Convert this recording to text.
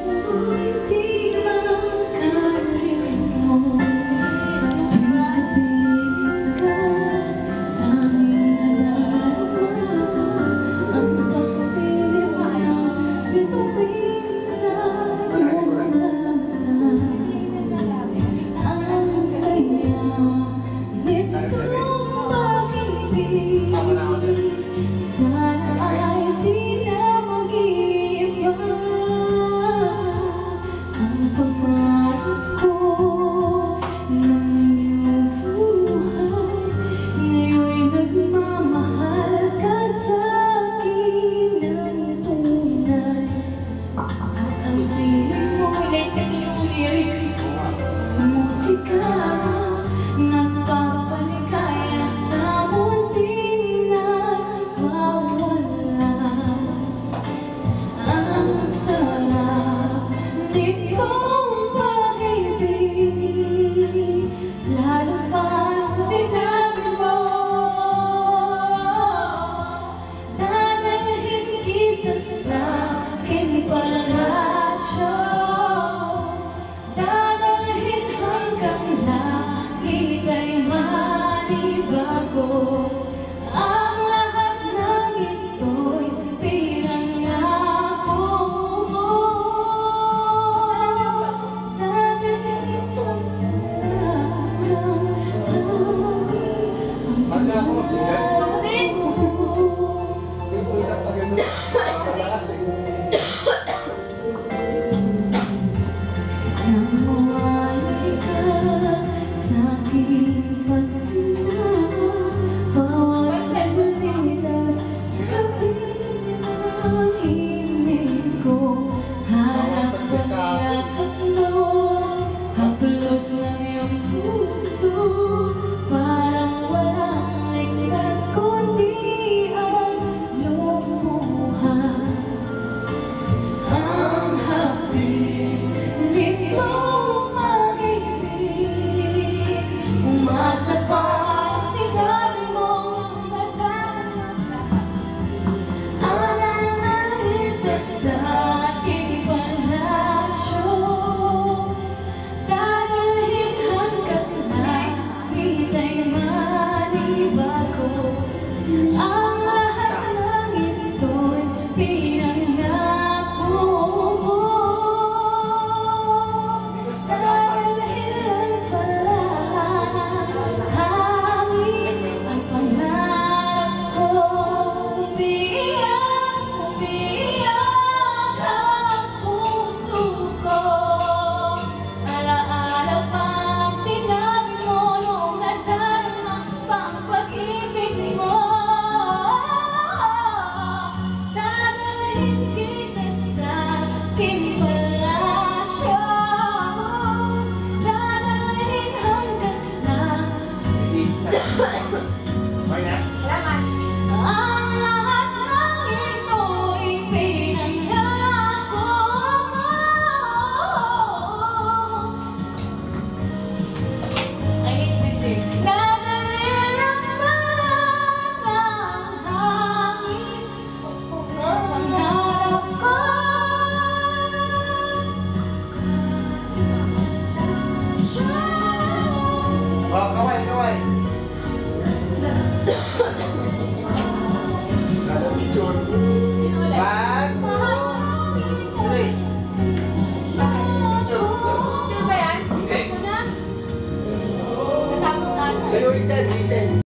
puso'y di makalimot. Tuwing kapiling ka, tanging nadarama ang pagsilip ng bituin sa iyong damdamin. Ang saya nitong pag-ibig, sana ay di na mag-iiba. Ang pangarap ko ng iyong buhay, ngayon'y nagmamahal ka sa akin ng tunay. At ang piling mo, late kasi yung lyrics, musika nagpapaligaya sa munting nagwawala. Ang sarap nitong pag-ibig, lalo pa nung sinabi mo, dadalhin kita sa aking palasyo, dadalhin hanggang langit ay manibago. Ang lahat ng ito'y pinangako mo. Dadalhin hanggang langit nang mawalay ka sa aking pagsama, bawat salita kapinahimik ko. Hanap ang yakap mo, haplos ng iyong puso, parang walang ligtas kundi ang lumuha. Ang hapit nitong pag-ibig, umasa pa ang sinabi mong nadarama. Ang nalitas sa aking palasyo, dadalhin hanggang langit ay manibago. Ang lahat ng ito'y pinangako mo. Dahil lang pala hangin ang pangarap ko. Umiiyak, umiiyak ang puso ko. Alaala pa ang sinabi mo nung nadarama pa ang pag-ibig mo. Dadalhin kita sa aking palasyo, dadalhin hanggang ang lahat ng ito'y pinangako mo. I hate the chick. Dadalhin ang balat ng hangin, pangarap ko sa palasyo. Kaway, kaway. Sino ulit? One, three. Sino ba yan? Hindi. Natapos na. Sa'yo ulit yan, listen.